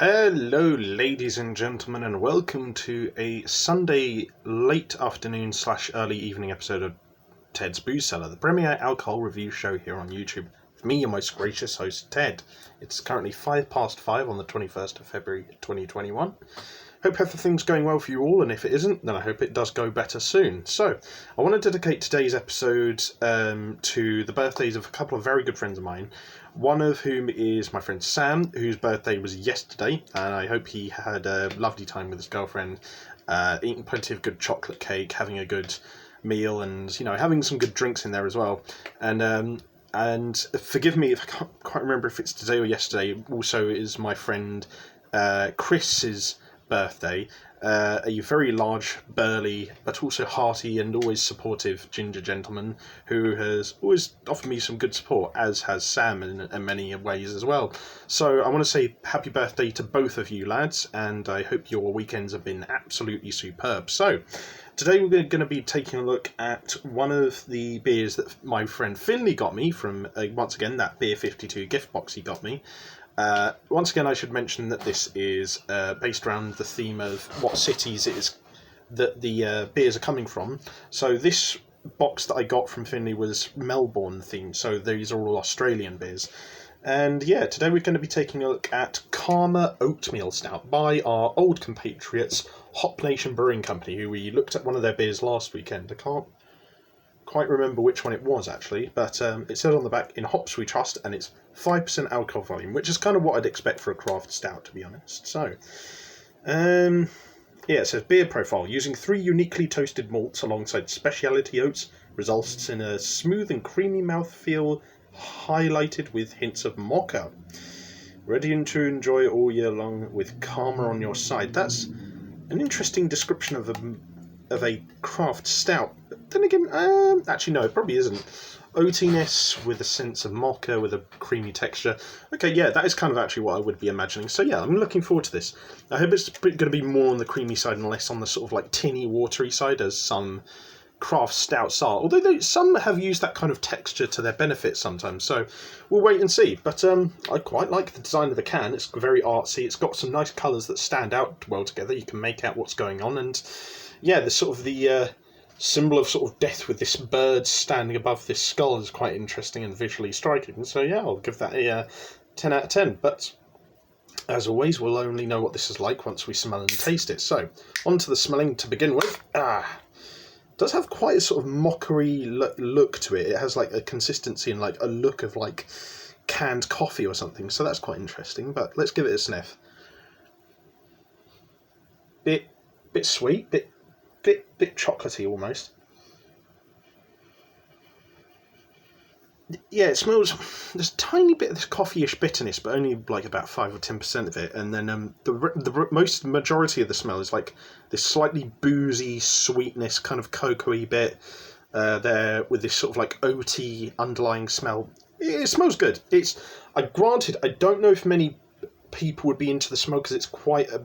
Hello ladies and gentlemen, and welcome to a Sunday late afternoon / early evening episode of Ted's Booze Cellar, the premier alcohol review show here on YouTube. With me, your most gracious host, Ted. It's currently 5:05 on the 21st of February 2021. Hope everything's going well for you all, and if it isn't, then I hope it does go better soon. So, I want to dedicate today's episode to the birthdays of a couple of very good friends of mine, one of whom is my friend Sam, whose birthday was yesterday, and I hope he had a lovely time with his girlfriend, eating plenty of good chocolate cake, having a good meal, and, you know, having some good drinks in there as well. And forgive me if I can't quite remember if it's today or yesterday, also is my friend Chris's birthday, a very large, burly, but also hearty and always supportive ginger gentleman who has always offered me some good support, as has Sam in many ways as well. So I want to say happy birthday to both of you lads, and I hope your weekends have been absolutely superb. So today we're going to be taking a look at one of the beers that my friend Finley got me from, once again, that Beer 52 gift box he got me. Once again, I should mention that this is based around the theme of what cities it is that the beers are coming from. So this box that I got from Finley was Melbourne themed, so these are all Australian beers. And yeah, today we're going to be taking a look at Karma Oatmeal Stout by our old compatriots, Hop Nation Brewing Company, who we looked at one of their beers last weekend. I can't quite remember which one it was actually, but it said on the back, "In hops we trust," and it's 5% alcohol volume, which is kind of what I'd expect for a craft stout, to be honest. So, yeah, it says beer profile: using 3 uniquely toasted malts alongside specialty oats results in a smooth and creamy mouthfeel, highlighted with hints of mocha. Ready to enjoy all year long with Karma on your side. That's an interesting description of a craft stout. But then again, actually no, it probably isn't. Oatiness with a sense of mocha with a creamy texture. Okay, yeah, that is kind of actually what I would be imagining. So yeah, I'm looking forward to this. I hope it's going to be more on the creamy side and less on the sort of like tinny, watery side, as some craft stouts are. Although some have used that kind of texture to their benefit sometimes. So we'll wait and see. But I quite like the design of the can. It's very artsy. It's got some nice colours that stand out well together. You can make out what's going on, and yeah, the sort of the symbol of sort of death with this bird standing above this skull is quite interesting and visually striking. So yeah, I'll give that a 10 out of 10. But as always, we'll only know what this is like once we smell and taste it. So on to the smelling to begin with. It does have quite a sort of mockery look to it. It has like a consistency and like a look of like canned coffee or something. So that's quite interesting. But let's give it a sniff. Bit sweet, bit chocolatey almost. Yeah, it smells. There's a tiny bit of this coffee-ish bitterness, but only like about 5 or 10% of it. And then the majority of the smell is like this slightly boozy sweetness, kind of cocoa-y bit there, with this sort of like oaty underlying smell. It smells good. Granted, I don't know if many people would be into the smell because it's quite a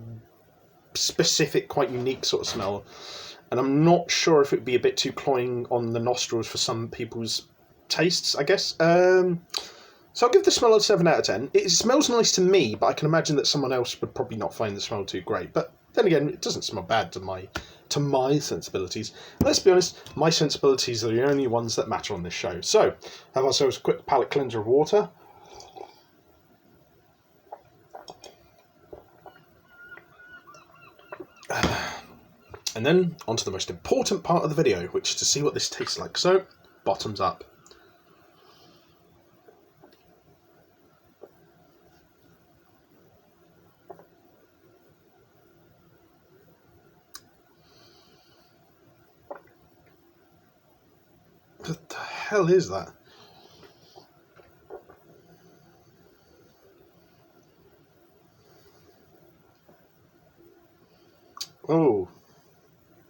specific, quite unique sort of smell. And I'm not sure if it would be a bit too cloying on the nostrils for some people's tastes, I guess. So I'll give the smell a 7 out of 10. It smells nice to me, but I can imagine that someone else would probably not find the smell too great. But then again, it doesn't smell bad to my sensibilities. Let's be honest, my sensibilities are the only ones that matter on this show. So, have ourselves a quick palate cleanser of water. And then onto the most important part of the video, which is to see what this tastes like. So, bottoms up. What the hell is that? Oh,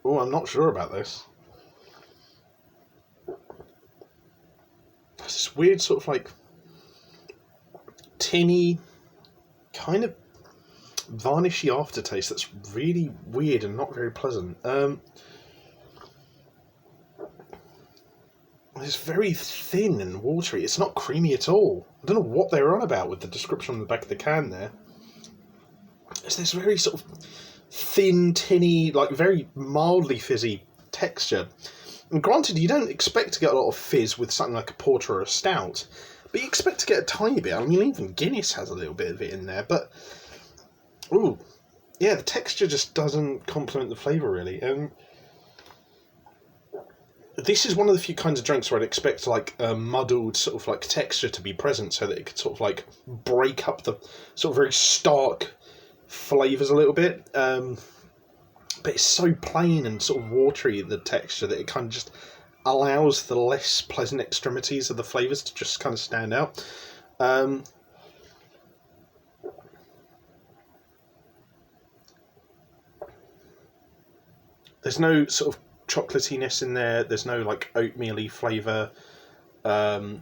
I'm not sure about this. There's this weird sort of like tinny, kind of varnishy aftertaste that's really weird and not very pleasant. It's very thin and watery. It's not creamy at all. I don't know what they were on about with the description on the back of the can there. It's this very sort of thin, tinny, like very mildly fizzy texture. And granted, you don't expect to get a lot of fizz with something like a porter or a stout, but you expect to get a tiny bit. I mean, even Guinness has a little bit of it in there, but ooh, yeah, the texture just doesn't complement the flavour really. This is one of the few kinds of drinks where I'd expect like a muddled sort of like texture to be present, so that it could sort of like break up the sort of very stark flavours a little bit. But it's so plain and sort of watery, the texture, that it kind of just allows the less pleasant extremities of the flavours to just kind of stand out. There's no sort of chocolatiness in there. There's no like oatmeal-y flavour. There's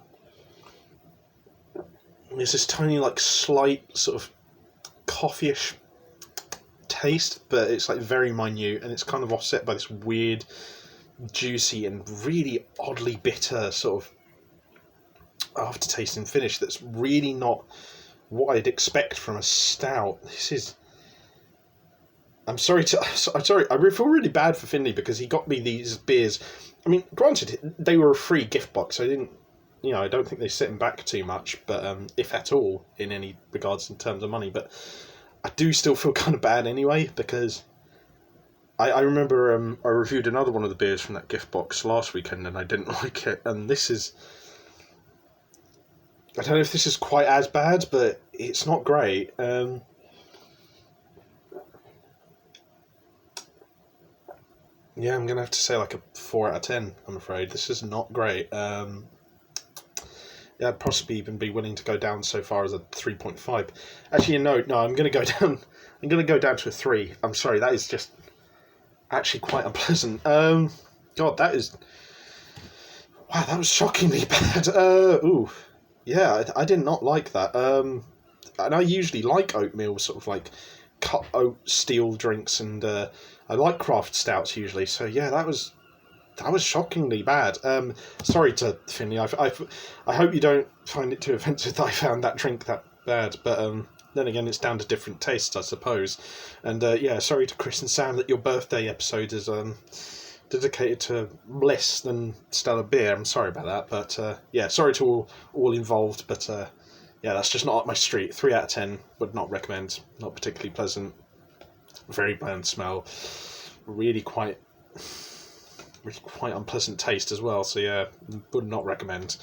this tiny like slight sort of coffee-ish taste, but it's like very minute, and it's kind of offset by this weird, juicy and really oddly bitter sort of aftertaste and finish that's really not what I'd expect from a stout. This is... I'm sorry. I feel really bad for Finley because he got me these beers. I mean, granted, they were a free gift box. I didn't, I don't think they set him back too much, but if at all, in any regards in terms of money. But I do still feel kind of bad anyway, because I remember I reviewed another one of the beers from that gift box last weekend and I didn't like it, and this is... I don't know if this is quite as bad, but it's not great. Yeah, I'm going to have to say like a 4 out of 10, I'm afraid. This is not great. Yeah, I'd possibly even be willing to go down so far as a 3.5. Actually, no, I'm going to go down. I'm going to go down to a 3. I'm sorry, that is just actually quite unpleasant. God, that is... Wow, that was shockingly bad. Ooh, yeah, I did not like that. And I usually like oatmeal, sort of like cut oat steel drinks, and I like craft stouts usually. So yeah, that was shockingly bad. Sorry to Finley. I hope you don't find it too offensive that I found that drink that bad. But then again, it's down to different tastes, I suppose. And yeah, sorry to Chris and Sam that your birthday episode is dedicated to less than stellar beer. I'm sorry about that. But yeah, sorry to all involved. But yeah, that's just not up my street. 3 out of 10. Would not recommend. Not particularly pleasant. Very bland smell. Really quite unpleasant taste as well, so yeah, would not recommend.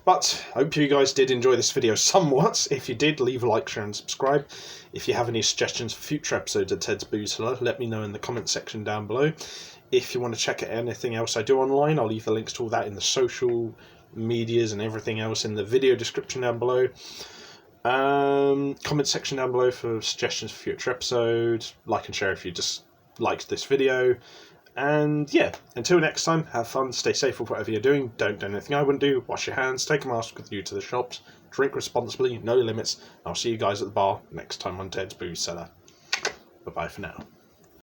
But hope you guys did enjoy this video somewhat. If you did, leave a like, share and subscribe. If you have any suggestions for future episodes of Ted's Booze Cellar, let me know in the comment section down below. If you want to check out anything else I do online, I'll leave the links to all that in the social medias and everything else in the video description down below. Comment section down below for suggestions for future episodes. Like and share if you just liked this video. And yeah, until next time, have fun, stay safe with whatever you're doing, don't do anything I wouldn't do, wash your hands, take a mask with you to the shops, drink responsibly, no limits. I'll see you guys at the bar next time on Ted's Booze Cellar. Bye bye for now.